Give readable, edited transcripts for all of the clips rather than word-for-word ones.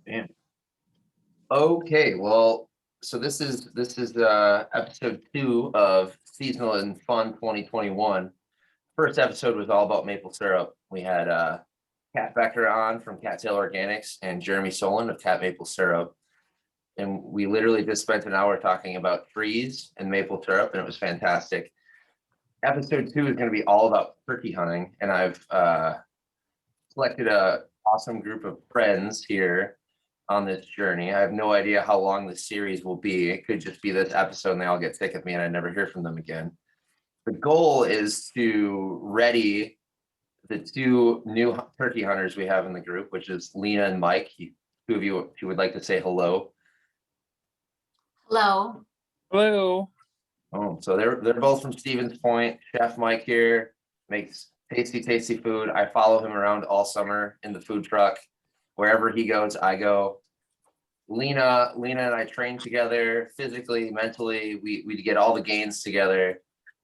Man. Okay, well, so this is episode 2 of Seasonal and Fun 2021. First episode was all about maple syrup. We had Kat Becker on from Cattail Organics and Jeremy Solon of Cat Maple Syrup. And we literally just spent an hour talking about trees and maple syrup, and it was fantastic. Episode 2 is going to be all about turkey hunting, and I've selected a awesome group of friends here on this journey. I have no idea how long the series will be. It could just be this episode and they all get sick of me and I never hear from them again. The goal is to ready the 2 new turkey hunters we have in the group, which is Lyna and Mike. Two of you, if you would like to say hello. Hello. Hello. Oh, so they're both from Stevens Point. Chef Mike here makes tasty food. I follow him around all summer in the food truck. Wherever he goes, I go. Lyna and I train together physically, mentally. We get all the gains together,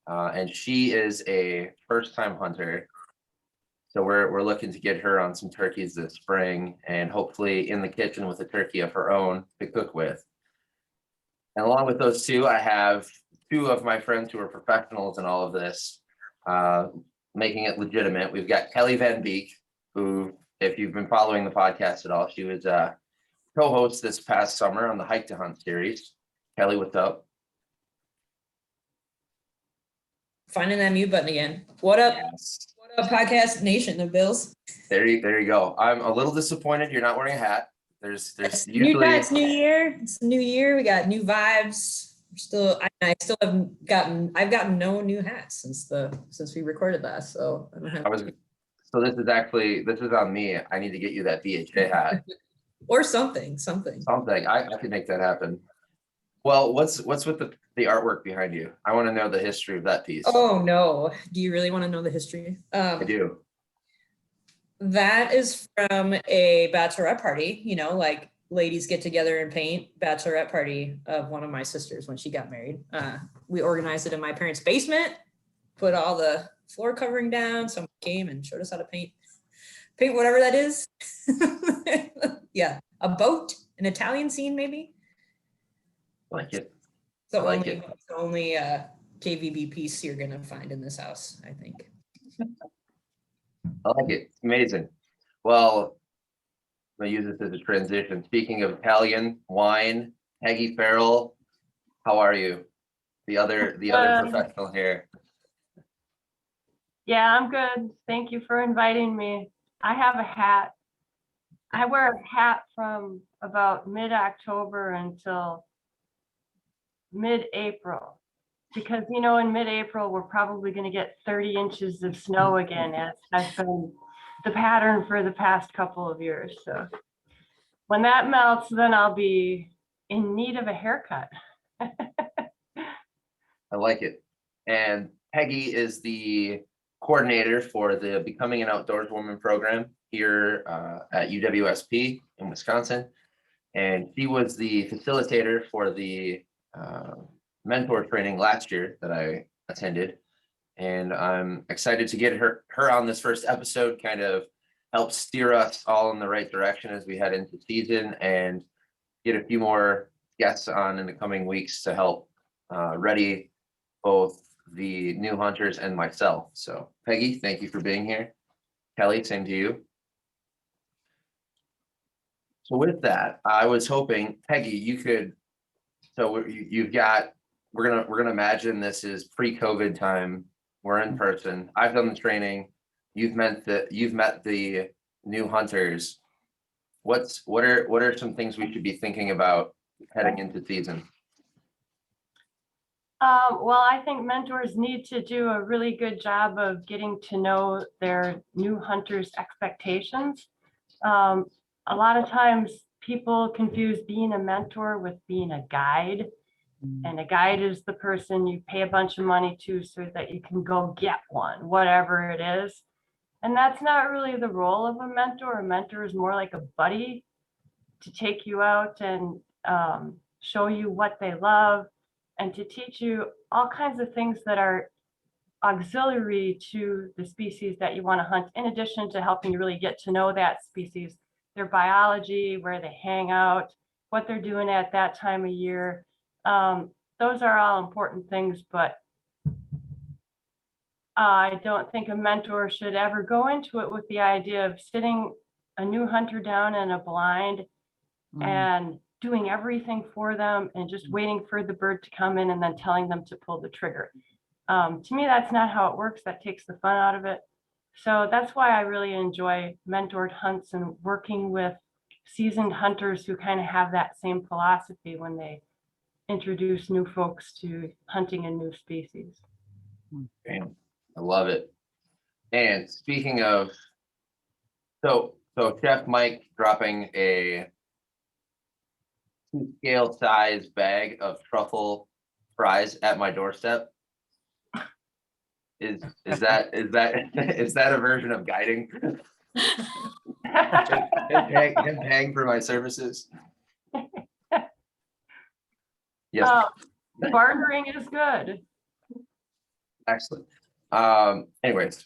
and she is a first-time hunter. So we're looking to get her on some turkeys this spring, and hopefully in the kitchen with a turkey of her own to cook with. And along with those 2, I have 2 of my friends who are professionals in all of this, making it legitimate. We've got Kelly VanBeek, who, if you've been following the podcast at all, she was co-host this past summer on the Hike to Hunt series. Kelly, what's up? Finding that mute button again. What up? Yes. What up, Podcast Nation of Bills? There you go. I'm a little disappointed you're not wearing a hat. There's usually it's new year. It's new year. We got new vibes. I still haven't gotten. I've gotten no new hats since we recorded last. So I don't have. So this is on me. I need to get you that BHA hat. Or something. I could make that happen. Well, what's with the artwork behind you? I want to know the history of that piece. Oh no. Do you really want to know the history? I do. That is from a bachelorette party, like ladies get together and paint. Bachelorette party of one of my sisters when she got married. We organized it in my parents' basement, put all the floor covering down. Someone came and showed us how to paint whatever that is. Yeah, a boat, an Italian scene maybe. Like it. It's the only KVB piece you're gonna find in this house, I think. I like it. Amazing. Well, I'm gonna use this as a transition. Speaking of Italian wine, Peggy Farrell, how are you? The other professional here. Yeah, I'm good. Thank you for inviting me. I have a hat. I wear a hat from about mid-October until mid-April, because in mid-April we're probably going to get 30 inches of snow again, as has been the pattern for the past couple of years. So when that melts, then I'll be in need of a haircut. I like it. And Peggy is the coordinator for the Becoming an Outdoors Woman program here at UWSP in Wisconsin. And she was the facilitator for the mentor training last year that I attended. And I'm excited to get her on this first episode, kind of help steer us all in the right direction as we head into season, and get a few more guests on in the coming weeks to help ready both the new hunters and myself. So Peggy, thank you for being here. Kelly, same to you. So with that, I was hoping, Peggy, you could, so we're gonna imagine this is pre-COVID time. We're in person. I've done the training. You've met the new hunters. What are some things we should be thinking about heading into season? Well, I think mentors need to do a really good job of getting to know their new hunters' expectations. A lot of times people confuse being a mentor with being a guide. And a guide is the person you pay a bunch of money to so that you can go get one, whatever it is. And that's not really the role of a mentor. A mentor is more like a buddy to take you out and show you what they love, and to teach you all kinds of things that are auxiliary to the species that you want to hunt, in addition to helping you really get to know that species their biology, where they hang out, what they're doing at that time of year. Those are all important things, but I don't think a mentor should ever go into it with the idea of sitting a new hunter down in a blind and doing everything for them and just waiting for the bird to come in and then telling them to pull the trigger. To me, that's not how it works. That takes the fun out of it. So that's why I really enjoy mentored hunts and working with seasoned hunters who kind of have that same philosophy when they introduce new folks to hunting a new species. Damn, I love it. And speaking of, so Chef Mike dropping a 2-scale size bag of truffle fries at my doorstep. Is that a version of guiding? Him paying for my services? Yes. Bartering is good. Excellent. Anyways,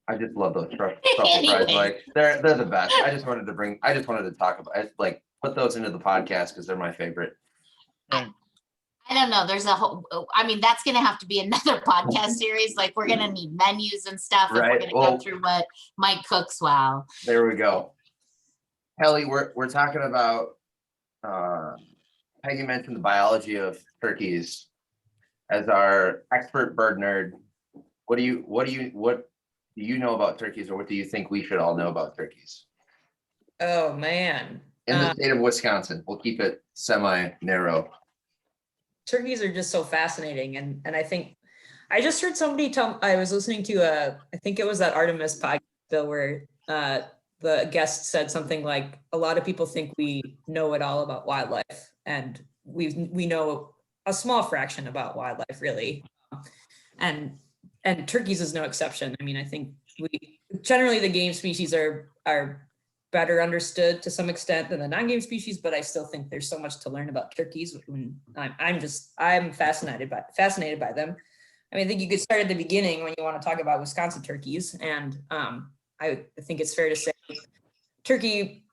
I just love those truffle fries. Like they're the best. I just wanted to talk about it. Like put those into the podcast because they're my favorite. I don't know. There's a whole, I mean, that's going to have to be another podcast series. Like we're going to need menus and stuff. And we're Right. going to go through what Mike cooks. Wow. There we go. Kelly, we're talking about Peggy mentioned the biology of turkeys. As our expert bird nerd, what do you know about turkeys, or what do you think we should all know about turkeys? Oh man. In the state of Wisconsin, we'll keep it semi-narrow. Turkeys are just so fascinating. And I think I just heard somebody I was listening to I think it was that Artemis podcast, Bill, where the guest said something like, a lot of people think we know it all about wildlife, and we know a small fraction about wildlife really. And turkeys is no exception. I mean, I think generally the game species are better understood to some extent than the non-game species, but I still think there's so much to learn about turkeys. I'm fascinated by them. I mean, I think you could start at the beginning when you want to talk about Wisconsin turkeys. And I think it's fair to say turkey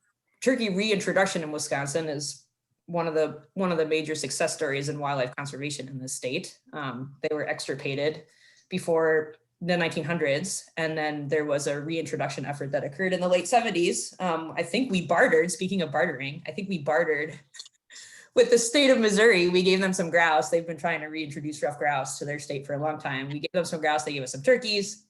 reintroduction in Wisconsin is one of the major success stories in wildlife conservation in the state. They were extirpated before the 1900s, and then there was a reintroduction effort that occurred in the late 70s. I think we bartered, speaking of bartering, I think we bartered with the state of Missouri. We gave them some grouse. They've been trying to reintroduce ruffed grouse to their state for a long time. We gave them some grouse, they gave us some turkeys.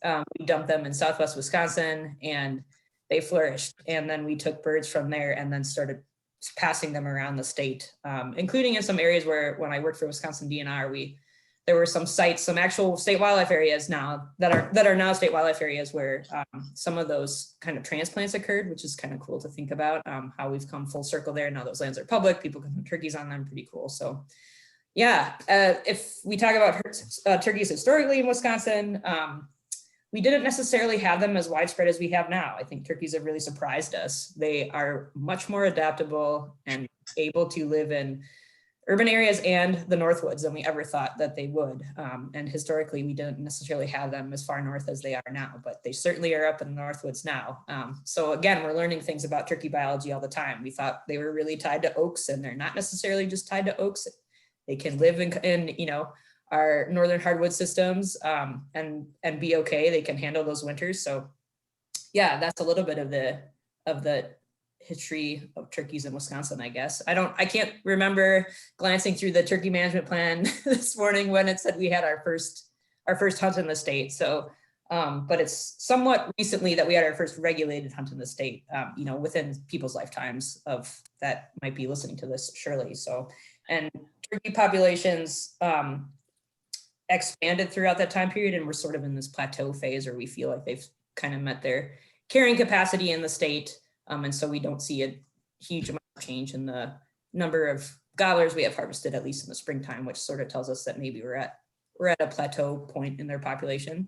We dumped them in Southwest Wisconsin and they flourished. And then we took birds from there and then started passing them around the state, including in some areas where when I worked for Wisconsin DNR, there were some sites, some actual state wildlife areas now that are now state wildlife areas where some of those kind of transplants occurred, which is kind of cool to think about, how we've come full circle there. Now those lands are public, people can put turkeys on them, pretty cool. So yeah, if we talk about turkeys historically in Wisconsin, we didn't necessarily have them as widespread as we have now. I think turkeys have really surprised us. They are much more adaptable and able to live in urban areas and the Northwoods than we ever thought that they would. And historically, we didn't necessarily have them as far north as they are now, but they certainly are up in the Northwoods now. So again, we're learning things about turkey biology all the time. We thought they were really tied to oaks, and they're not necessarily just tied to oaks. They can live in our northern hardwood systems and be okay. They can handle those winters. So yeah, that's a little bit of the history of turkeys in Wisconsin, I guess. I can't remember glancing through the turkey management plan this morning when it said we had our first hunt in the state. So, but it's somewhat recently that we had our first regulated hunt in the state, within people's lifetimes of that might be listening to this, surely. So, and turkey populations expanded throughout that time period, and we're sort of in this plateau phase where we feel like they've kind of met their carrying capacity in the state. And so we don't see a huge amount of change in the number of gobblers we have harvested, at least in the springtime, which sort of tells us that maybe we're at a plateau point in their population.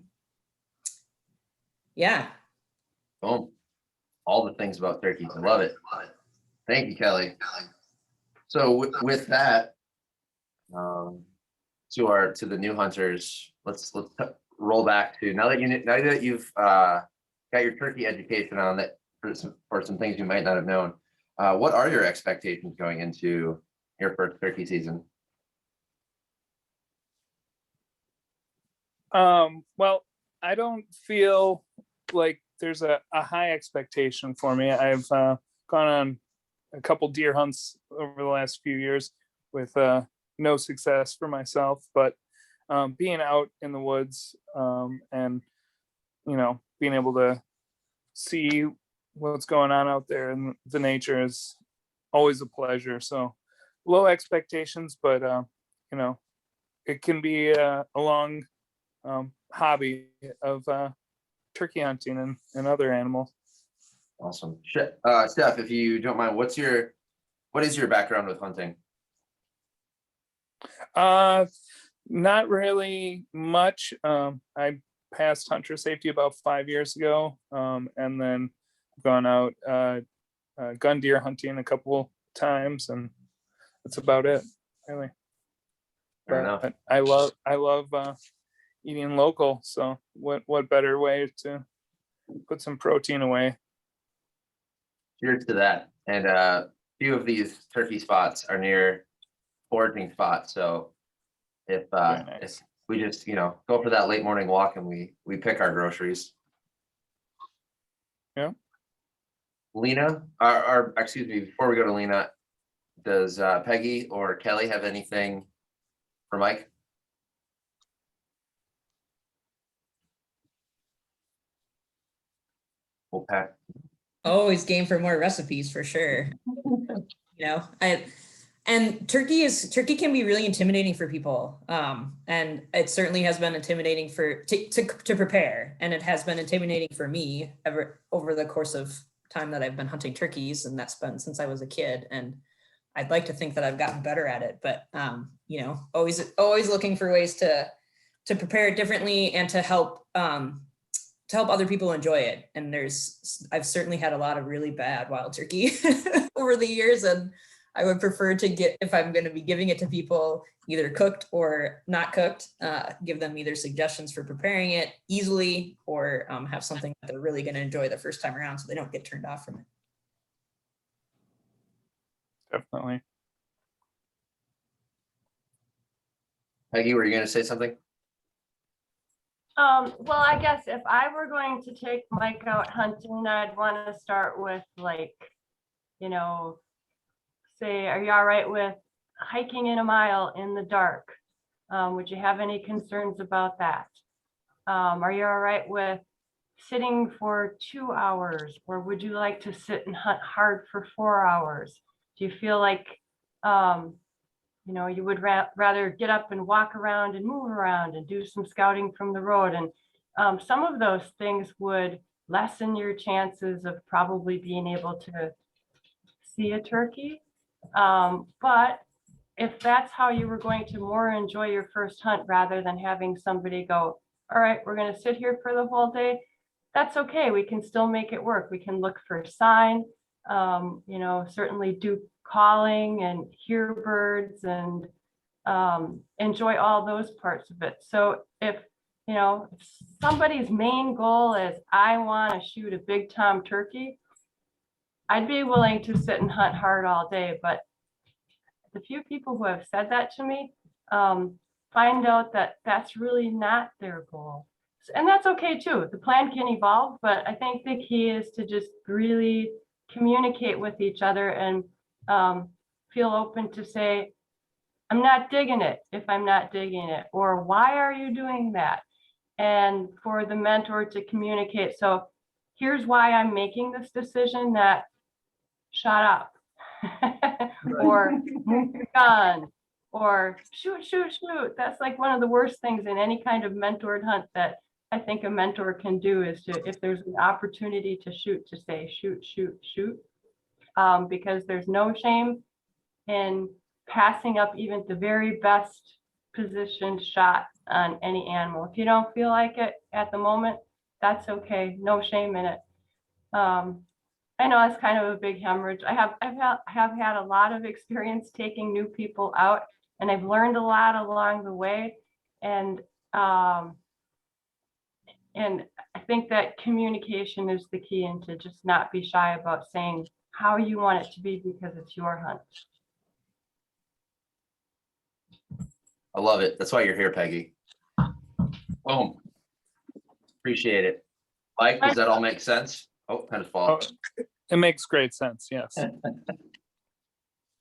Yeah. Boom. All the things about turkeys. I love it. Thank you, Kelly. So with that, to the new hunters, let's roll back to now that you've got your turkey education on that. for some things you might not have known. What are your expectations going into your first turkey season? Well, I don't feel like there's a high expectation for me. I've gone on a couple deer hunts over the last few years with no success for myself, but being out in the woods and being able to see what's going on out there in the nature is always a pleasure. So low expectations, but it can be a long hobby of turkey hunting and other animals. Awesome. Steph, if you don't mind, what is your background with hunting? Not really much. I passed hunter safety about 5 years ago, and then gone out gun deer hunting a couple times, and that's about it, really. Fair enough. But I love eating local. So what better way to put some protein away? Cheers to that. And a few of these turkey spots are near foraging spots. So if we just, go for that late morning walk and we pick our groceries. Yeah. Lyna, or excuse me, before we go to Lyna, does Peggy or Kelly have anything for Mike? Okay. Always game for more recipes for sure. Turkey can be really intimidating for people. And it certainly has been intimidating to prepare. And it has been intimidating for me over the course of time that I've been hunting turkeys. And that's been since I was a kid. And I'd like to think that I've gotten better at it, but always looking for ways to prepare it differently and to help other people enjoy it. And I've certainly had a lot of really bad wild turkey over the years, and I would prefer to if I'm going to be giving it to people, either cooked or not cooked, give them either suggestions for preparing it easily or have something that they're really going to enjoy the first time around so they don't get turned off from it. Definitely. Peggy, were you going to say something? Well, I guess if I were going to take Mike out hunting, I'd want to start with say, are you all right with hiking in a mile in the dark? Would you have any concerns about that? Are you all right with sitting for 2 hours, or would you like to sit and hunt hard for 4 hours? Do you feel like you would rather get up and walk around and move around and do some scouting from the road? And some of those things would lessen your chances of probably being able to see a turkey. But if that's how you were going to more enjoy your first hunt rather than having somebody go, all right, we're going to sit here for the whole day, that's okay. We can still make it work. We can look for sign, certainly do calling and hear birds and enjoy all those parts of it. So if somebody's main goal is I want to shoot a big tom turkey, I'd be willing to sit and hunt hard all day. But the few people who have said that to me find out that that's really not their goal. And that's okay too. The plan can evolve, but I think the key is to just really communicate with each other and feel open to say, I'm not digging it if I'm not digging it, or why are you doing that? And for the mentor to communicate. So here's why I'm making this decision, that shut up or move your gun or shoot. That's like one of the worst things in any kind of mentored hunt that I think a mentor can do, is to, if there's an opportunity to shoot, to say shoot, because there's no shame in passing up even the very best positioned shot on any animal. If you don't feel like it at the moment, that's okay. No shame in it. I know it's kind of a big hemorrhage. I have had a lot of experience taking new people out, and I've learned a lot along the way. And And I think that communication is the key, and to just not be shy about saying how you want it to be because it's your hunt. I love it. That's why you're here, Peggy. Boom. Appreciate it. Mike, does that all make sense? Oh, kind of fall. It makes great sense. Yes.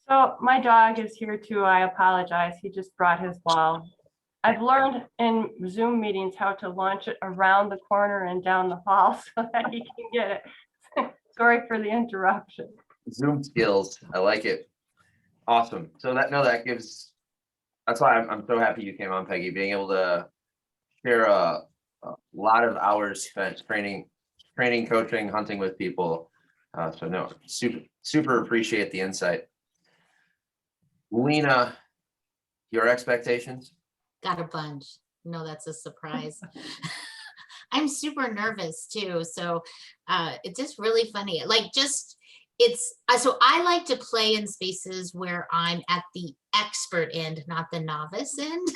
So my dog is here too. I apologize. He just brought his ball. I've learned in Zoom meetings how to launch it around the corner and down the hall so that he can get it. Sorry for the interruption. Zoom skills. I like it. Awesome. So that gives, that's why I'm so happy you came on, Peggy, being able to share a lot of hours spent training, coaching, hunting with people. So no, super appreciate the insight. Lyna, your expectations? Got a bunch. No, that's a surprise. I'm super nervous too. So it's just really funny. Like so I like to play in spaces where I'm at the expert end, not the novice end.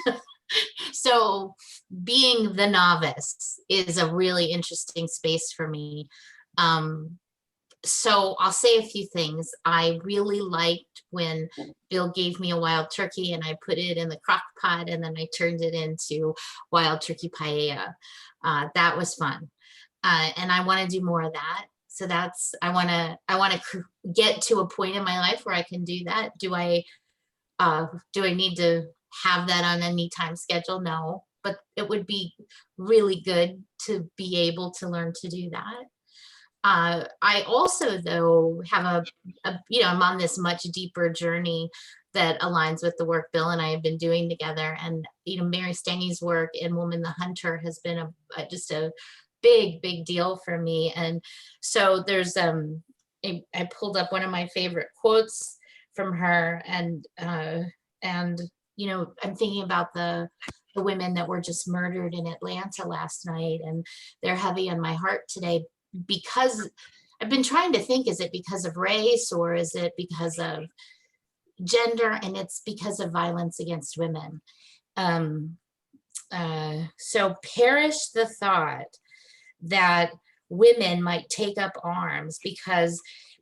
So being the novice is a really interesting space for me. So I'll say a few things. I really liked when Bill gave me a wild turkey and I put it in the crock pot and then I turned it into wild turkey paella. That was fun. And I want to do more of that. So I want to get to a point in my life where I can do that. Do I need to have that on any time schedule? No, but it would be really good to be able to learn to do that. I also, though, have I'm on this much deeper journey that aligns with the work Bill and I have been doing together. And, Mary Stangy's work in Woman the Hunter has been just a big deal for me. And so there's, I pulled up one of my favorite quotes from her, and I'm thinking about the women that were just murdered in Atlanta last night, and they're heavy on my heart today. Because I've been trying to think, is it because of race or is it because of gender? And it's because of violence against women. So perish the thought that women might take up arms,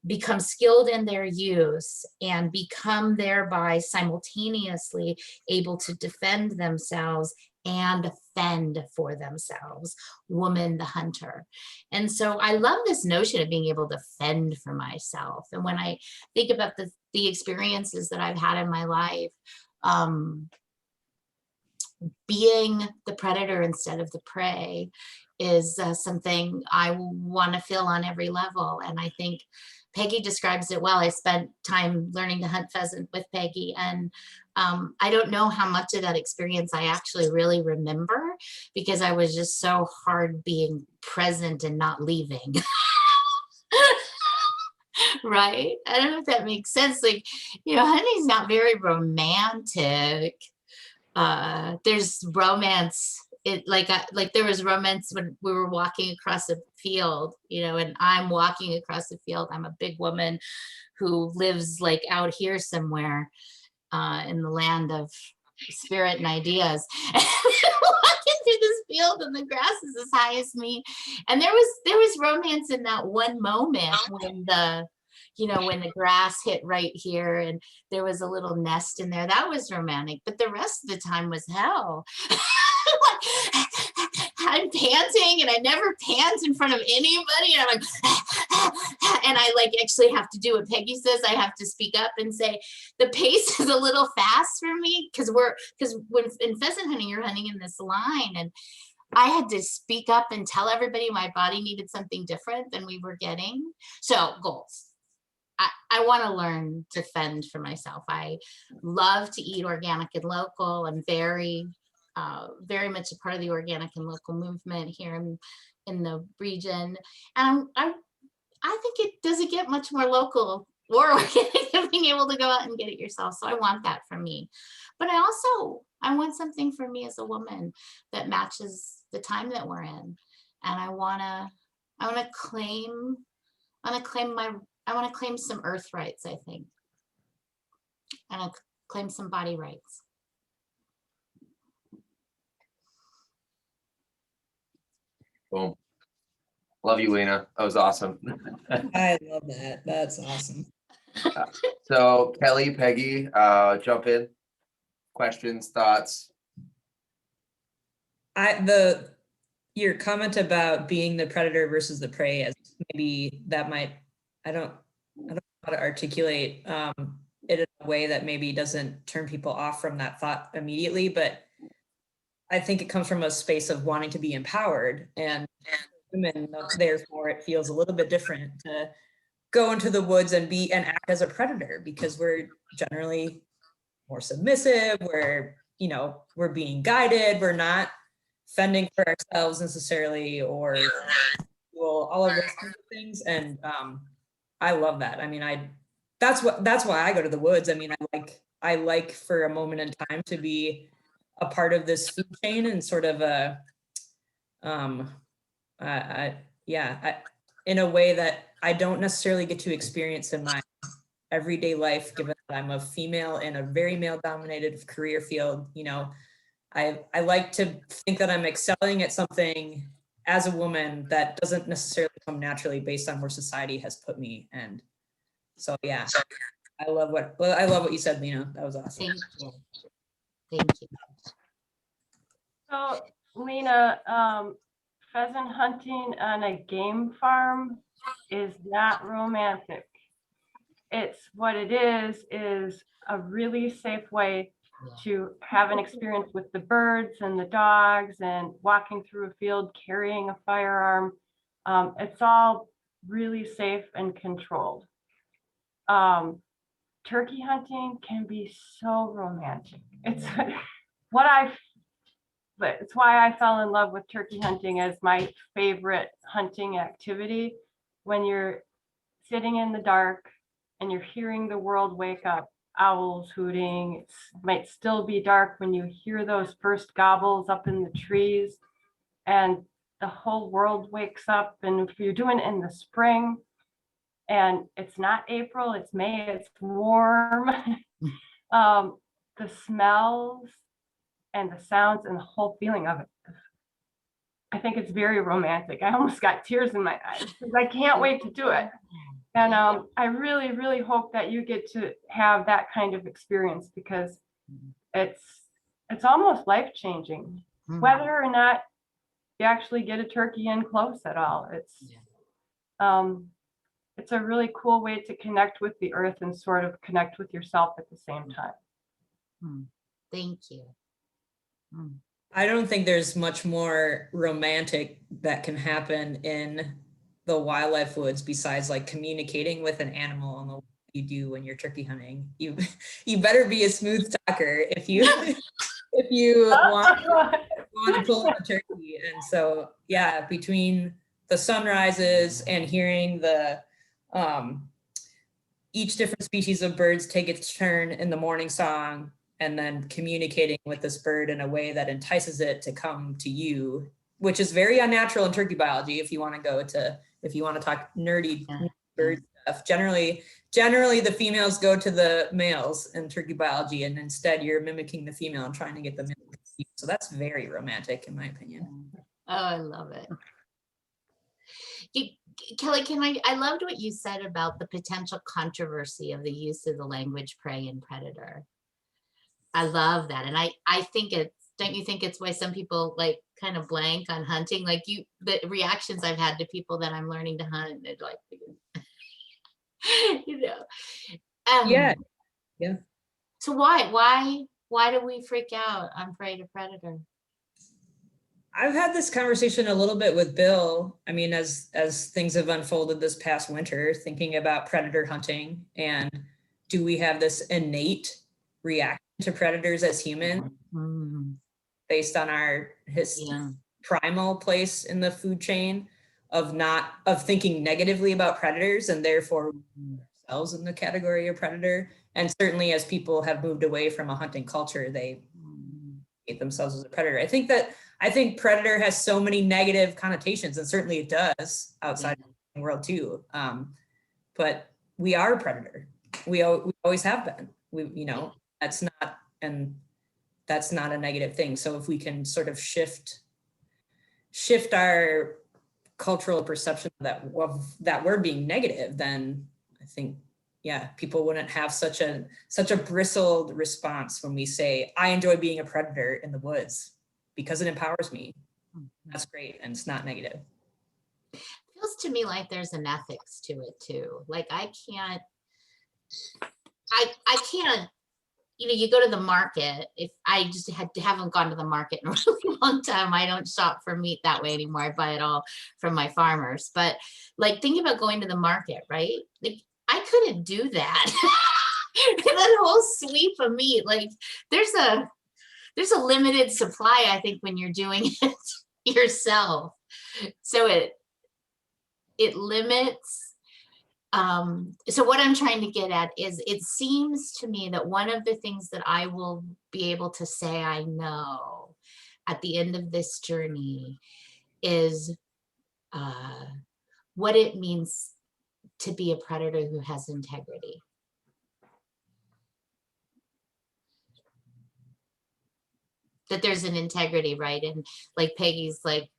become skilled in their use and become thereby simultaneously able to defend themselves and fend for themselves. Woman the hunter. And so I love this notion of being able to fend for myself. And when I think about the experiences that I've had in my life, being the predator instead of the prey is something I want to feel on every level. And I think Peggy describes it well. I spent time learning to hunt pheasant with Peggy, and I don't know how much of that experience I actually really remember, because I was just so hard being present and not leaving. Right? I don't know if that makes sense. Like, hunting's not very romantic. There's romance. Like there was romance when we were walking across a field, and I'm walking across the field. I'm a big woman who lives like out here somewhere in the land of spirit and ideas. And walking through this field and the grass is as high as me. And there was romance in that one moment when when the grass hit right here and there was a little nest in there. That was romantic, but the rest of the time was hell. I'm panting, and I never pant in front of anybody, and I'm like, and I actually have to do what Peggy says. I have to speak up and say the pace is a little fast for me, because when in pheasant hunting, you're hunting in this line, and I had to speak up and tell everybody my body needed something different than we were getting. So goals. I want to learn to fend for myself. I love to eat organic and local. I'm very much a part of the organic and local movement here in the region. And I think it doesn't get much more local or organic than being able to go out and get it yourself. So I want that for me. But I want something for me as a woman that matches the time that we're in. And I want to claim some earth rights, I think. And I'll claim some body rights. Boom. Love you, Lyna. That was awesome. I love that. That's awesome. So Kelly, Peggy, jump in. Questions, thoughts? Your comment about being the predator versus the prey, as maybe that might, I don't know how to articulate it in a way that maybe doesn't turn people off from that thought immediately, but I think it comes from a space of wanting to be empowered, and women, therefore it feels a little bit different to go into the woods and act as a predator, because we're generally more submissive, we're being guided, we're not fending for ourselves necessarily, or all of those kinds of things. And I love that. I mean, that's why I go to the woods. I mean, I like for a moment in time to be a part of this food chain, and sort of in a way that I don't necessarily get to experience in my everyday life, given that I'm a female in a very male dominated career field. I like to think that I'm excelling at something as a woman that doesn't necessarily come naturally based on where society has put me. And so, yeah, I love what you said, Lyna. That was awesome. Thank you. Thank you. So, Lyna, pheasant hunting on a game farm is not romantic. It's what it is a really safe way to have an experience with the birds and the dogs and walking through a field carrying a firearm. It's all really safe and controlled. Turkey hunting can be so romantic. It's it's why I fell in love with turkey hunting as my favorite hunting activity. When you're sitting in the dark and you're hearing the world wake up, owls hooting, it might still be dark when you hear those first gobbles up in the trees, and the whole world wakes up. And if you're doing it in the spring and it's not April, it's May, it's warm, the smells and the sounds and the whole feeling of it, I think it's very romantic. I almost got tears in my eyes because I can't wait to do it. And I really, really hope that you get to have that kind of experience, because it's almost life-changing, whether or not you actually get a turkey in close at all. It's a really cool way to connect with the earth and sort of connect with yourself at the same time. Thank you. I don't think there's much more romantic that can happen in the wildlife woods besides like communicating with an animal in the way you do when you're turkey hunting. You better be a smooth talker if you want to pull in a turkey. And so, yeah, between the sunrises and hearing the each different species of birds take its turn in the morning song, and then communicating with this bird in a way that entices it to come to you, which is very unnatural in turkey biology. If you want to talk nerdy bird stuff, generally the females go to the males in turkey biology, and instead you're mimicking the female and trying to get the male to see you. So that's very romantic in my opinion. Oh, I love it. Kelly, I loved what you said about the potential controversy of the use of the language prey and predator. I love that. And I think don't you think it's why some people like kind of blank on hunting? Like the reactions I've had to people that I'm learning to hunt, they're like, Yeah. So why do we freak out on prey to predator? I've had this conversation a little bit with Bill. I mean, as things have unfolded this past winter, thinking about predator hunting, and do we have this innate reaction to predators as humans based on our primal place in the food chain of thinking negatively about predators, and therefore ourselves in the category of predator. And certainly as people have moved away from a hunting culture, they hate themselves as a predator. I think predator has so many negative connotations, and certainly it does outside of the world too. But we are a predator. We always have been. That's not a negative thing. So if we can sort of shift our cultural perception of that word being negative, then I think, yeah, people wouldn't have such a bristled response when we say, I enjoy being a predator in the woods because it empowers me. That's great, and it's not negative. Feels to me like there's an ethics to it too. Like I can't, you go to the market. If I just haven't gone to the market in a really long time, I don't shop for meat that way anymore. I buy it all from my farmers. But like, think about going to the market, right? Like I couldn't do that. That whole sweep of meat, like there's a limited supply, I think, when you're doing it yourself. So it limits. So what I'm trying to get at is, it seems to me that one of the things that I will be able to say I know at the end of this journey is what it means to be a predator who has integrity. That there's an integrity, right? And like Peggy's like,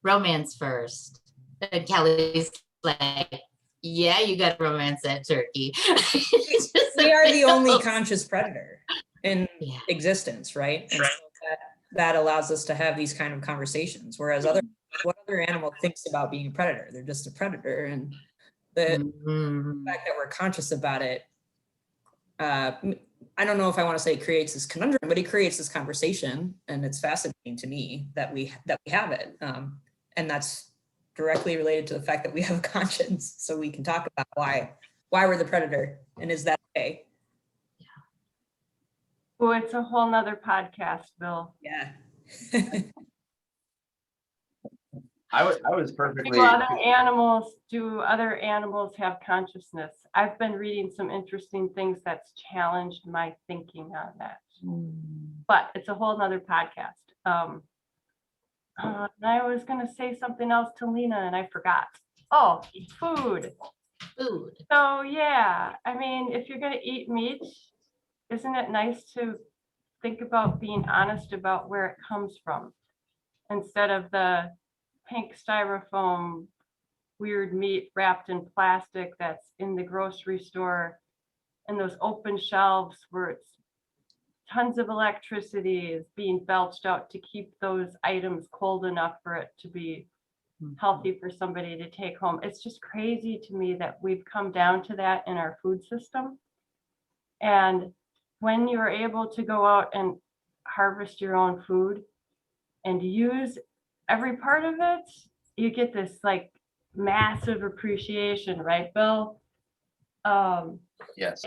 romance first. And Kelly's like, yeah, you got to romance that turkey. We are the only conscious predator in Yeah. existence, right? And so that allows us to have these kind of conversations. Whereas what other animal thinks about being a predator? They're just a predator. And the fact that we're conscious about it, I don't know if I want to say creates this conundrum, but it creates this conversation, and it's fascinating to me that we have it, and that's directly related to the fact that we have a conscience, so we can talk about why we're the predator, and is that okay? Well, it's a whole nother podcast, Bill. Yeah. I was perfectly. Do other animals have consciousness? I've been reading some interesting things that's challenged my thinking on that. But it's a whole nother podcast. And I was going to say something else to Lyna and I forgot. Oh, food. So yeah, I mean, if you're going to eat meat, isn't it nice to think about being honest about where it comes from instead of the pink styrofoam weird meat wrapped in plastic that's in the grocery store and those open shelves where it's tons of electricity is being belched out to keep those items cold enough for it to be healthy for somebody to take home. It's just crazy to me that we've come down to that in our food system. And when you're able to go out and harvest your own food and use every part of it, you get this like massive appreciation, right, Bill? Yes.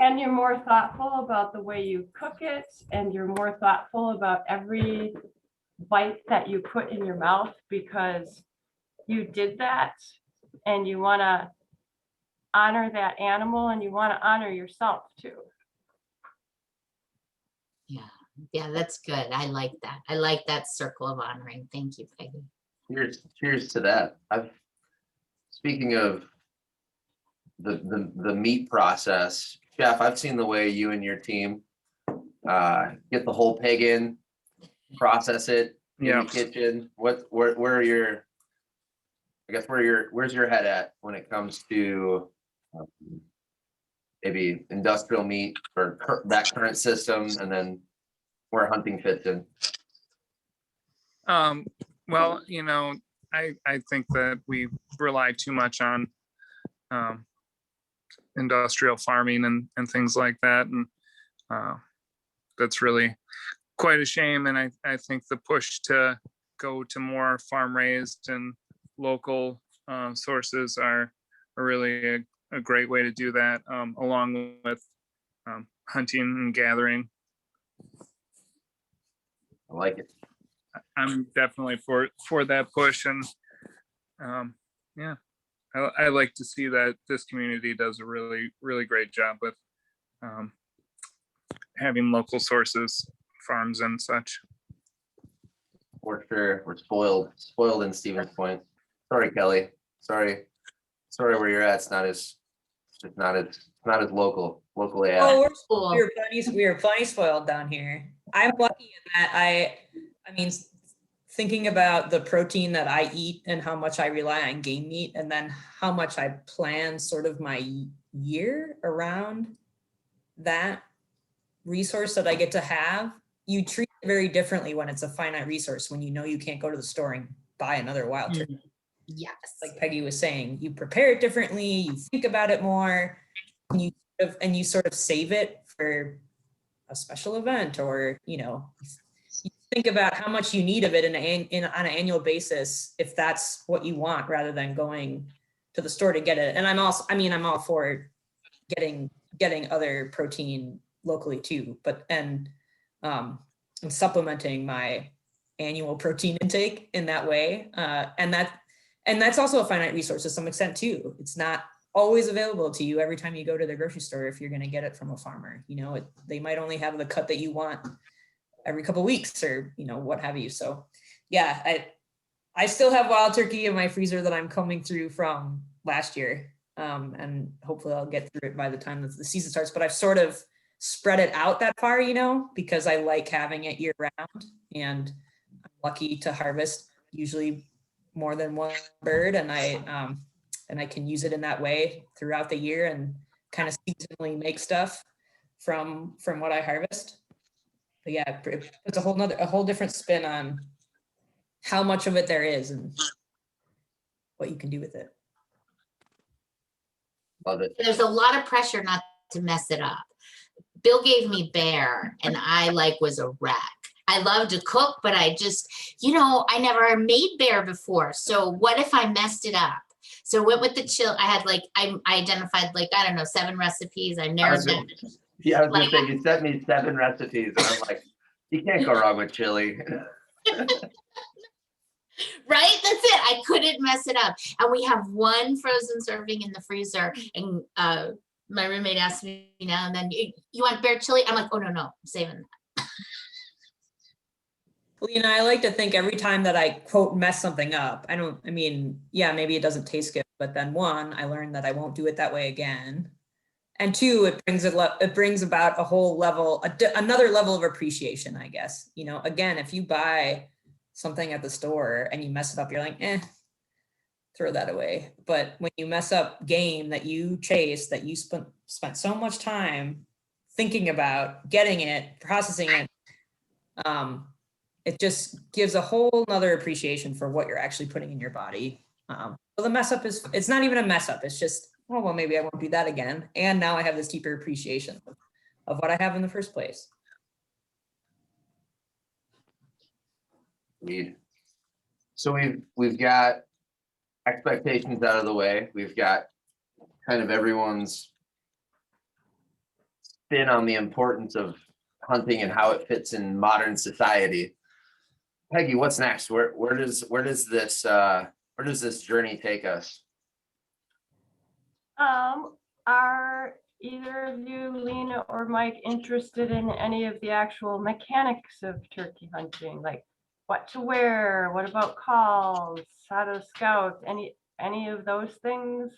And you're more thoughtful about the way you cook it, and you're more thoughtful about every bite that you put in your mouth because you did that, and you want to honor that animal, and you want to honor yourself too. Yeah, that's good. I like that. I like that circle of honoring. Thank you, Peggy. Cheers to that. Speaking of the meat process, Chef, I've seen the way you and your team get the whole pig in, process it in the kitchen. Where are your, I guess where's your head at when it comes to maybe industrial meat or that current system, and then where hunting fits in? Well, I think that we rely too much on industrial farming and things like that. And that's really quite a shame. And I think the push to go to more farm raised and local sources are really a great way to do that, along with hunting and gathering. I like it. I'm definitely for that push, and yeah, I like to see that this community does a really great job with having local sources, farms and such. For sure, we're spoiled in Stevens Point. Sorry, Kelly. Sorry where you're at. It's not as local. Yeah. Oh, we are plenty spoiled down here. I'm lucky in that I mean, thinking about the protein that I eat and how much I rely on game meat, and then how much I plan sort of my year around that resource that I get to have, you treat it very differently when it's a finite resource, when you know you can't go to the store and buy another wild turkey. Yes. Like Peggy was saying, you prepare it differently, you think about it more, and you sort of save it for a special event, or you think about how much you need of it on an annual basis, if that's what you want, rather than going to the store to get it. And I'm all for getting other protein locally too, but and supplementing my annual protein intake in that way. And that's also a finite resource to some extent too. It's not always available to you every time you go to the grocery store if you're going to get it from a farmer. They might only have the cut that you want every couple of weeks, or what have you. So yeah, I still have wild turkey in my freezer that I'm combing through from last year, and hopefully I'll get through it by the time that the season starts. But I've sort of spread it out that far, because I like having it year round, and I'm lucky to harvest usually more than one bird, and I can use it in that way throughout the year and kind of seasonally make stuff from what I harvest. But yeah, it's a whole different spin on how much of it there is and what you can do with it. Love it. There's a lot of pressure not to mess it up. Bill gave me bear, and I was a wreck. I love to cook, but I just, I never made bear before. So what if I messed it up? So went with the chill. I had I identified 7 recipes. I narrowed down. Yeah, I was gonna say, you sent me 7 recipes, and I'm like, you can't go wrong with chili. Right? That's it. I couldn't mess it up. And we have one frozen serving in the freezer. And my roommate asked me now and then, you want bear chili? I'm like, oh, no, I'm saving that. Lyna, I like to think every time that I quote mess something up, maybe it doesn't taste good, but then 1, I learned that I won't do it that way again. And 2, it brings about a whole level, another level of appreciation, I guess. Again, if you buy something at the store and you mess it up, you're like, throw that away. But when you mess up game that you chased, that you spent so much time thinking about, getting it, processing it, it just gives a whole nother appreciation for what you're actually putting in your body. So the mess up it's not even a mess up. It's just, oh, well, maybe I won't do that again. And now I have this deeper appreciation of what I have in the first place. So we've got expectations out of the way. We've got kind of everyone's spin on the importance of hunting and how it fits in modern society. Peggy, what's next? Where does this journey take us? Are either of you, Lyna or Mike, interested in any of the actual mechanics of turkey hunting, like what to wear, what about calls, how to scout, any of those things?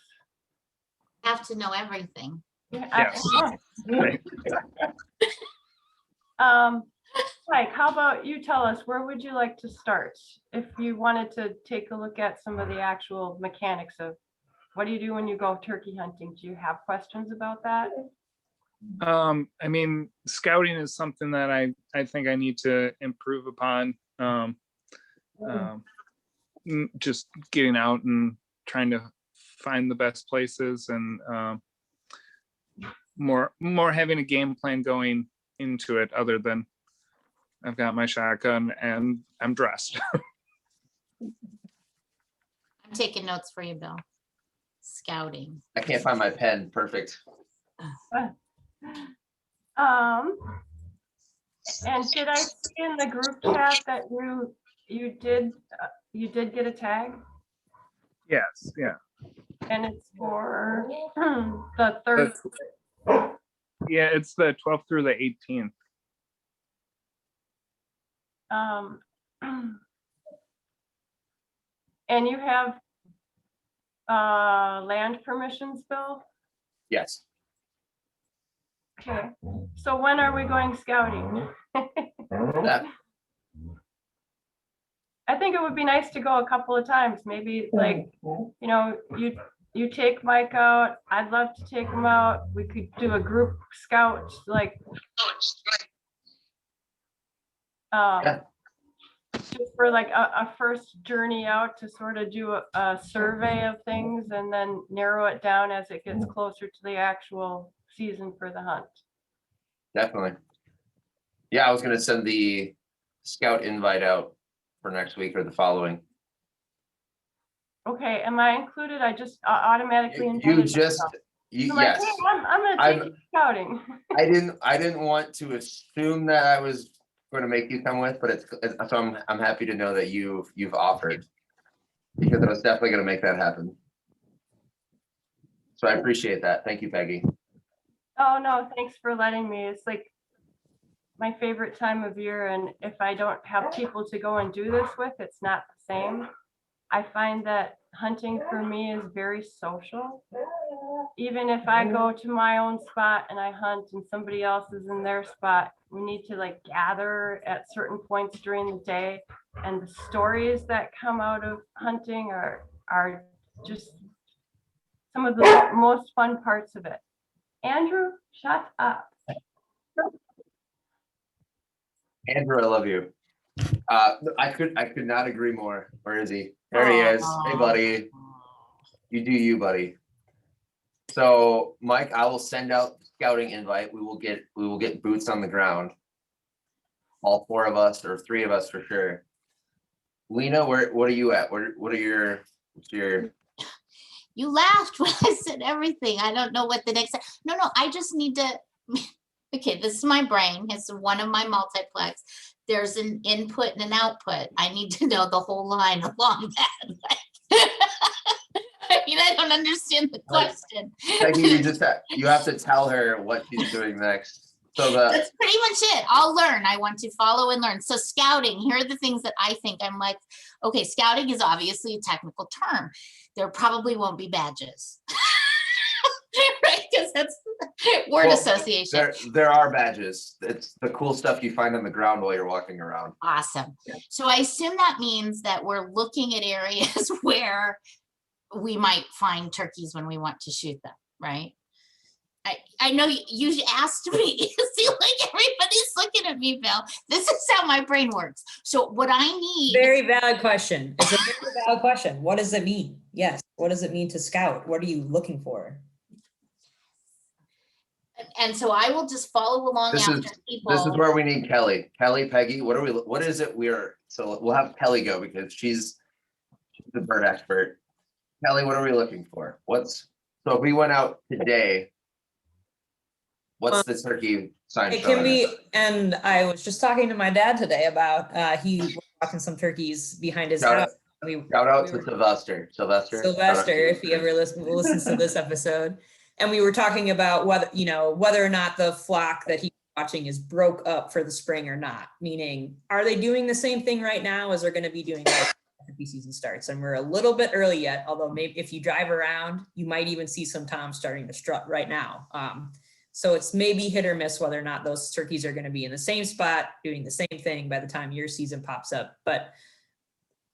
Have to know everything. Yes. Mike, how about you tell us, where would you like to start if you wanted to take a look at some of the actual mechanics of what do you do when you go turkey hunting? Do you have questions about that? Scouting is something that I think I need to improve upon. Just getting out and trying to find the best places, and more having a game plan going into it, other than I've got my shotgun and I'm dressed. I'm taking notes for you, Bill. Scouting. I can't find my pen. Perfect. And did I see in the group chat that you did get a tag? Yes, yeah. And it's for the third. Yeah, it's the 12th through the 18th. And you have land permissions, Bill? Yes. Okay, so when are we going scouting? I think it would be nice to go a couple of times, maybe like, you know, you take Mike out, I'd love to take him out. We could do a group scout, like. Yeah. Just for like a first journey out to sort of do a survey of things and then narrow it down as it gets closer to the actual season for the hunt. Definitely. Yeah, I was gonna send the scout invite out for next week or the following. Okay, am I included? I just automatically You invited just, myself. you, I'm like, yes. hey, I'm gonna I'm- take you scouting. I didn't want to assume that I was going to make you come with, but so I'm happy to know that you've offered, because I was definitely going to make that happen. So I appreciate that. Thank you, Peggy. Oh, no, thanks for letting me. It's like my favorite time of year. And if I don't have people to go and do this with, it's not the same. I find that hunting for me is very social. Even if I go to my own spot and I hunt and somebody else is in their spot, we need to like gather at certain points during the day. And the stories that come out of hunting are just some of the most fun parts of it. Andrew, shut up. Andrew, I love you. I could not agree more. Where is he? There he is. Hey, buddy. You do you, buddy. So, Mike, I will send out the scouting invite. We will get boots on the ground. All four of us, or three of us for sure. Lyna, what are you at? What's your You laughed when I said everything. I don't know what the next. No, I just need to. Okay, this is my brain. It's one of my multiplex. There's an input and an output. I need to know the whole line along that. I mean, I don't understand the question. Peggy, you have to tell her what she's doing next. So That's pretty much it. I'll learn. I want to follow and learn. So scouting, here are the things that I think. I'm like, okay, scouting is obviously a technical term. There probably won't be badges. Right? Because that's word association. There are badges. It's the cool stuff you find on the ground while you're walking around. Awesome. Yeah. So I assume that means that we're looking at areas where we might find turkeys when we want to shoot them, right? I know you asked me. See, like everybody's looking at me, Bill. This is how my brain works. So what I need. Very valid question. It's a very valid question. What does it mean? Yes. What does it mean to scout? What are you looking for? And so I will just follow along after people. This is where we need Kelly. Kelly, Peggy, what is it so we'll have Kelly go because she's the bird expert. Kelly, what are we looking for? So if we went out today, what's the turkey sign? It can be, and I was just talking to my dad today about he was walking some turkeys behind his house. Shout out to Sylvester, if he ever listens to this episode. And we were talking about whether or not the flock that he's watching is broke up for the spring or not. Meaning, are they doing the same thing right now as they're going to be doing as the season starts? And we're a little bit early yet, although maybe if you drive around, you might even see some toms starting to strut right now. So it's maybe hit or miss whether or not those turkeys are going to be in the same spot doing the same thing by the time your season pops up. But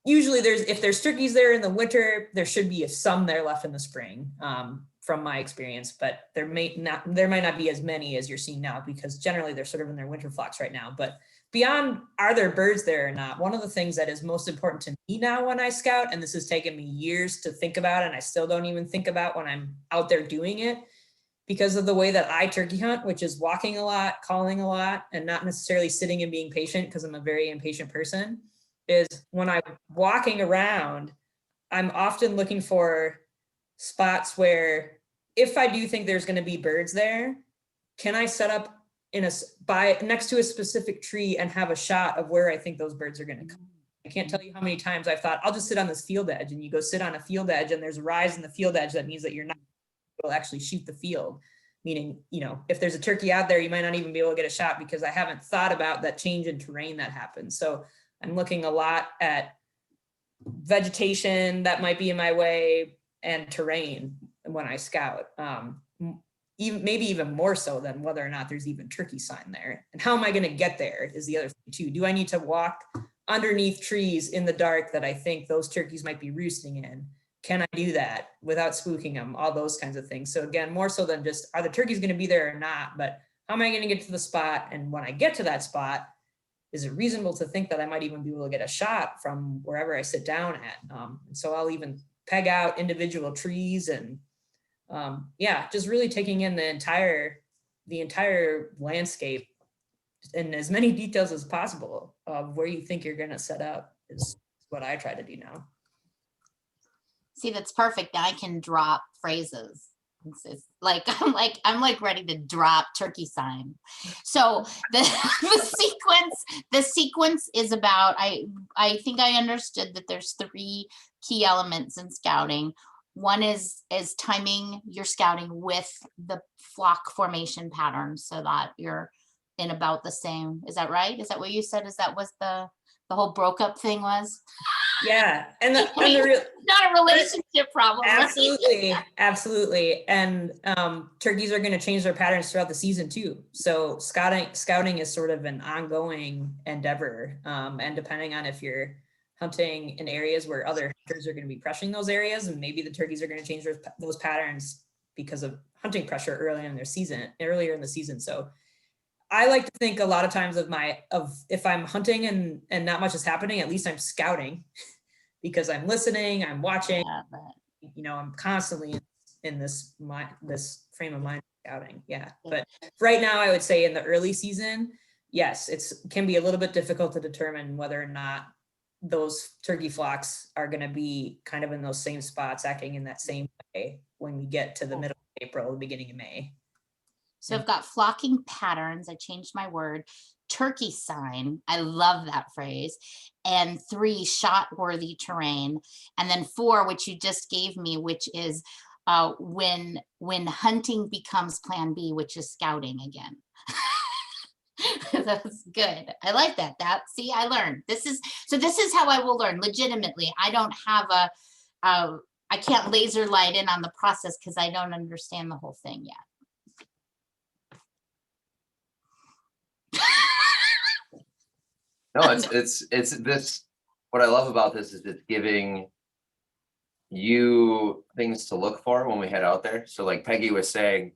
usually if there's turkeys there in the winter, there should be some there left in the spring. From my experience, but there might not be as many as you're seeing now because generally they're sort of in their winter flocks right now. But beyond are there birds there or not, one of the things that is most important to me now when I scout, and this has taken me years to think about, and I still don't even think about when I'm out there doing it because of the way that I turkey hunt, which is walking a lot, calling a lot, and not necessarily sitting and being patient because I'm a very impatient person, is when I'm walking around, I'm often looking for spots where if I do think there's going to be birds there, can I set up next to a specific tree and have a shot of where I think those birds are going to come? I can't tell you how many times I've thought I'll just sit on this field edge, and you go sit on a field edge and there's a rise in the field edge. That means that you're not able to actually shoot the field. Meaning, if there's a turkey out there, you might not even be able to get a shot because I haven't thought about that change in terrain that happens. So I'm looking a lot at vegetation that might be in my way and terrain when I scout, maybe even more so than whether or not there's even turkey sign there. And how am I going to get there is the other thing too. Do I need to walk underneath trees in the dark that I think those turkeys might be roosting in. Can I do that without spooking them? All those kinds of things. So again, more so than just, are the turkeys going to be there or not, but how am I going to get to the spot? And when I get to that spot, is it reasonable to think that I might even be able to get a shot from wherever I sit down at? And so I'll even peg out individual trees and yeah, just really taking in the entire landscape and as many details as possible of where you think you're going to set up is what I try to do now. See, that's perfect. Now I can drop phrases. It's like I'm like ready to drop turkey sign. So the sequence is about, I think I understood that there's 3 key elements in scouting. One is timing your scouting with the flock formation pattern so that you're in about the same. Is that right? Is that what you said? Is that what the whole broke up thing was? Yeah, and Not a relationship problem. Absolutely, right? Absolutely. And turkeys are going to change their patterns throughout the season too. So scouting is sort of an ongoing endeavor. And depending on if you're hunting in areas where other hunters are going to be pressuring those areas, and maybe the turkeys are going to change those patterns because of hunting pressure earlier in the season. So I like to think a lot of times of if I'm hunting and not much is happening, at least I'm scouting because I'm listening, I'm watching, I'm constantly in this frame of mind scouting. Yeah. But right now I would say in the early season, yes, it can be a little bit difficult to determine whether or not those turkey flocks are going to be kind of in those same spots, acting in that same way when we get to the middle of April, the beginning of May. So I've got flocking patterns. I changed my word. Turkey sign. I love that phrase. And 3, shot worthy terrain. And then 4, which you just gave me, which is when hunting becomes plan B, which is scouting again. That's good. I like that. See, I learned. This is how I will learn legitimately. I don't have I can't laser light in on the process because I don't understand the whole thing yet. No, it's this, what I love about this is it's giving you things to look for when we head out there. So like Peggy was saying,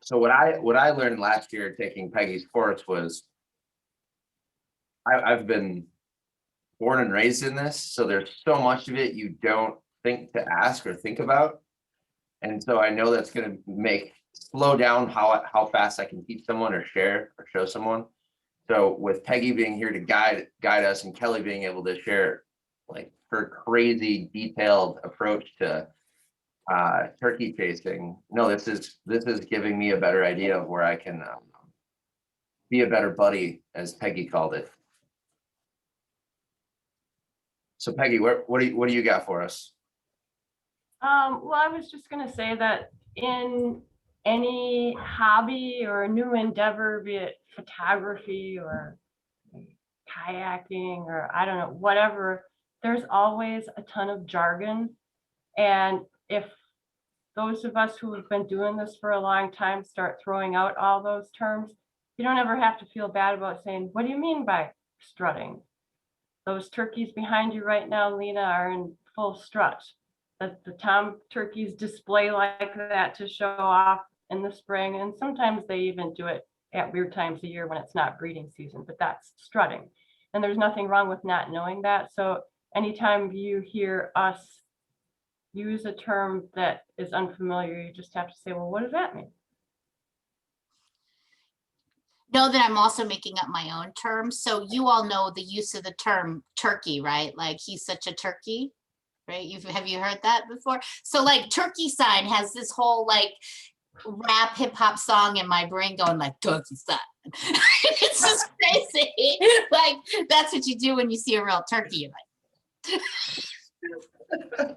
so what I learned last year taking Peggy's course was I've been born and raised in this, so there's so much of it you don't think to ask or think about. And so I know that's going to slow down how fast I can teach someone or share or show someone. So with Peggy being here to guide us and Kelly being able to share like her crazy detailed approach to turkey chasing, no, this is giving me a better idea of where I can be a better buddy, as Peggy called it. So Peggy, what do you got for us? Well, I was just going to say that in any hobby or a new endeavor, be it photography or kayaking or I don't know, whatever, there's always a ton of jargon. And if those of us who have been doing this for a long time start throwing out all those terms, you don't ever have to feel bad about saying, what do you mean by strutting? Those turkeys behind you right now, Lyna, are in full strut. The tom turkeys display like that to show off in the spring, and sometimes they even do it at weird times of year when it's not breeding season, but that's strutting. And there's nothing wrong with not knowing that. So anytime you hear us use a term that is unfamiliar, you just have to say, well, what does that mean? Know that I'm also making up my own terms. So you all know the use of the term turkey, right? Like he's such a turkey, right? Have you heard that before? So like turkey sign has this whole like rap hip hop song in my brain going like turkey sign. It's just crazy. Like that's what you do when you see a real turkey. You're like.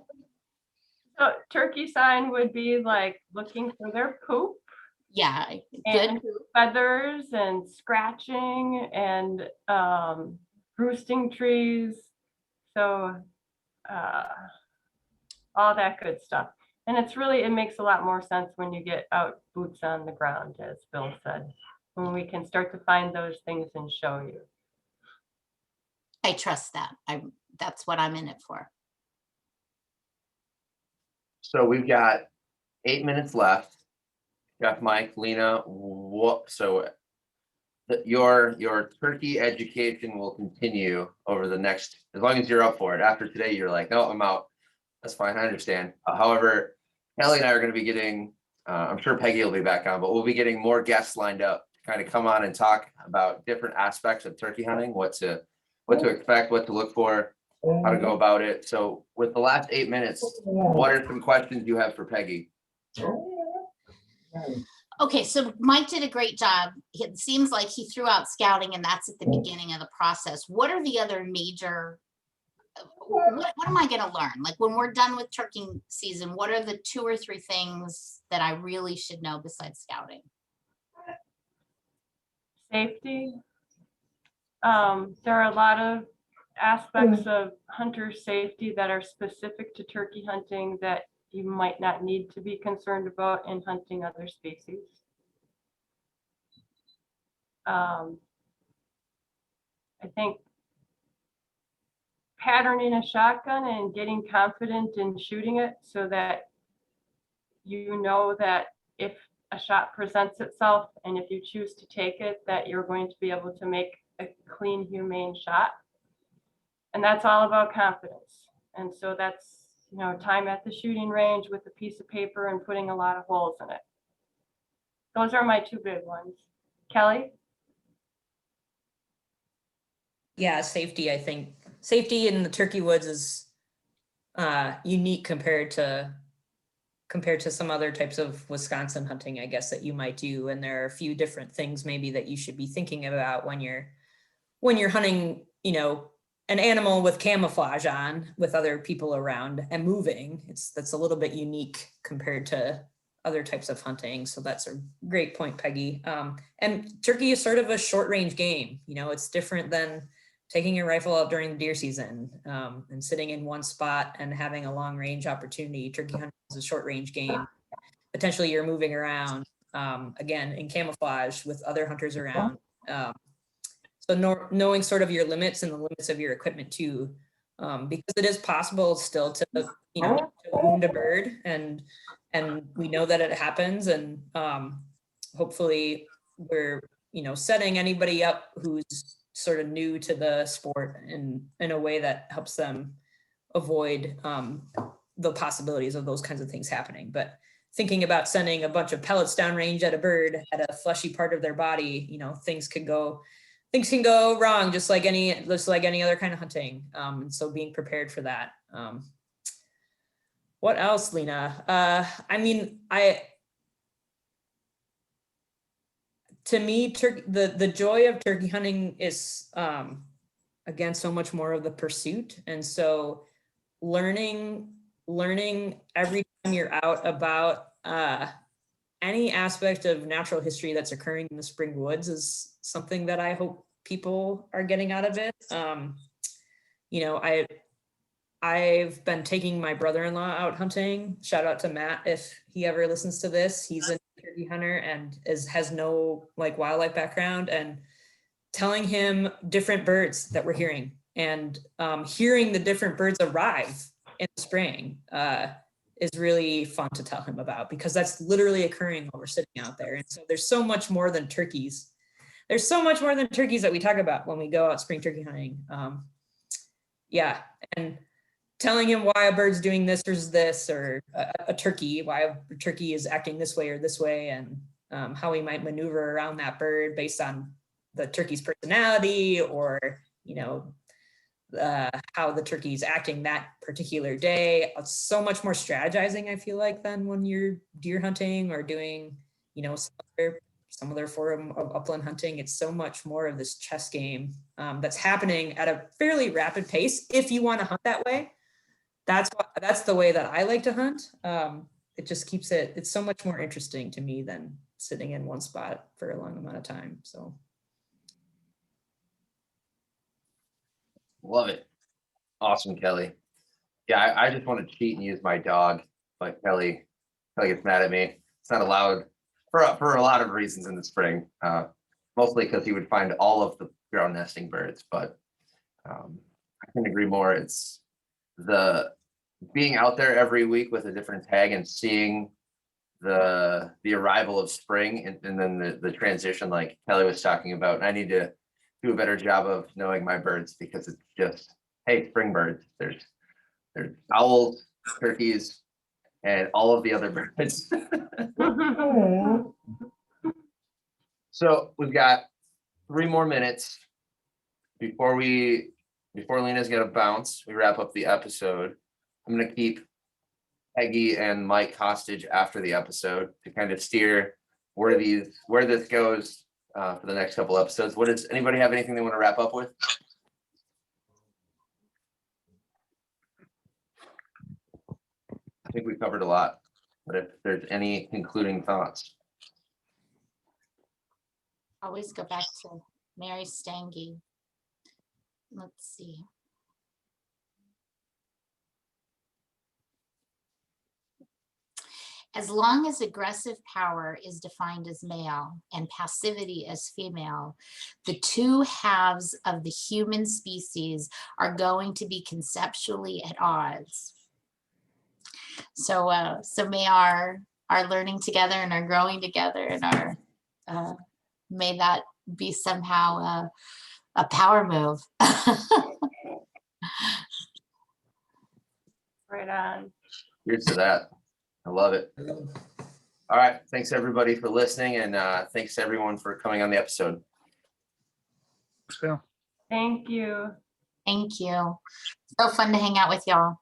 So turkey sign would be like looking for their poop. Yeah, and feathers and scratching and roosting trees. So all that good stuff. And it makes a lot more sense when you get out boots on the ground, as Bill said, when we can start to find those things and show you. I trust that. That's what I'm in it for. So we've got 8 minutes left. Jeff, Mike, Lyna, your turkey education will continue over the next, as long as you're up for it. After today, you're like, no, I'm out. That's fine, I understand. However, Kelly and I are going to be getting, I'm sure Peggy will be back on, but we'll be getting more guests lined up to kind of come on and talk about different aspects of turkey hunting, what to expect, what to look for, how to go about it. So with the last 8 minutes, what are some questions you have for Peggy? Okay, so Mike did a great job. It seems like he threw out scouting, and that's at the beginning of the process. What are the other major, what am I going to learn? Like when we're done with turkey season, what are the 2 or 3 things that I really should know besides scouting? Safety. There are a lot of aspects of hunter safety that are specific to turkey hunting that you might not need to be concerned about in hunting other species. I think patterning a shotgun and getting confident in shooting it so that you know that if a shot presents itself and if you choose to take it, that you're going to be able to make a clean, humane shot. And that's all about confidence. And so that's, time at the shooting range with a piece of paper and putting a lot of holes in it. Those are my 2 big ones. Kelly? Yeah, safety, I think. Safety in the turkey woods is unique compared to some other types of Wisconsin hunting, I guess, that you might do. And there are a few different things maybe that you should be thinking about when you're hunting, an animal with camouflage on with other people around and moving. That's a little bit unique compared to other types of hunting. So that's a great point, Peggy. And turkey is sort of a short range game. It's different than taking your rifle out during the deer season and sitting in one spot and having a long range opportunity. Turkey hunting is a short range game. Potentially you're moving around, again, in camouflage with other hunters around. So knowing sort of your limits and the limits of your equipment too, because it is possible still to, to wound a bird, and we know that it happens, and hopefully we're, setting anybody up who's sort of new to the sport in a way that helps them avoid the possibilities of those kinds of things happening. But thinking about sending a bunch of pellets downrange at a bird at a fleshy part of their body, things can go wrong, just like any other kind of hunting. And so being prepared for that. What else, Lyna? To me, the joy of turkey hunting is, again, so much more of the pursuit. And so learning every time you're out about any aspect of natural history that's occurring in the spring woods is something that I hope people are getting out of it. I've been taking my brother-in-law out hunting. Shout out to Matt if he ever listens to this. He's a turkey hunter and has no wildlife background, and telling him different birds that we're hearing and hearing the different birds arrive in the spring is really fun to tell him about, because that's literally occurring while we're sitting out there. And so there's so much more than turkeys. There's so much more than turkeys that we talk about when we go out spring turkey hunting. Yeah, and telling him why a bird's doing this or this, or a turkey, why a turkey is acting this way or this way, and how we might maneuver around that bird based on the turkey's personality, or how the turkey is acting that particular day. It's so much more strategizing, I feel like, than when you're deer hunting or doing some other form of upland hunting. It's so much more of this chess game that's happening at a fairly rapid pace. If you want to hunt that way, that's the way that I like to hunt. It just keeps it's so much more interesting to me than sitting in one spot for a long amount of time. So. Love it. Awesome, Kelly. Yeah, I just want to cheat and use my dog, but Kelly gets mad at me. It's not allowed for a lot of reasons in the spring, mostly because he would find all of the ground nesting birds. But I can agree more. It's the being out there every week with a different tag and seeing the arrival of spring and then the transition like Kelly was talking about. And I need to do a better job of knowing my birds because it's just, hey, spring birds. There's owls, turkeys, and all of the other birds. So we've got 3 more minutes before Lyna's gonna bounce. We wrap up the episode. I'm gonna keep Peggy and Mike hostage after the episode to kind of steer where this goes for the next couple episodes. Does anybody have anything they want to wrap up with? I think we covered a lot, but if there's any concluding thoughts. Always go back to Mary Stange. Let's see. As long as aggressive power is defined as male and passivity as female, the 2 halves of the human species are going to be conceptually at odds. So may our learning together and our growing together and our may that be somehow a power move. Right on. Here's to that. I love it. All right. Thanks everybody for listening, and thanks everyone for coming on the episode. So. Thank you. Thank you. So fun to hang out with y'all.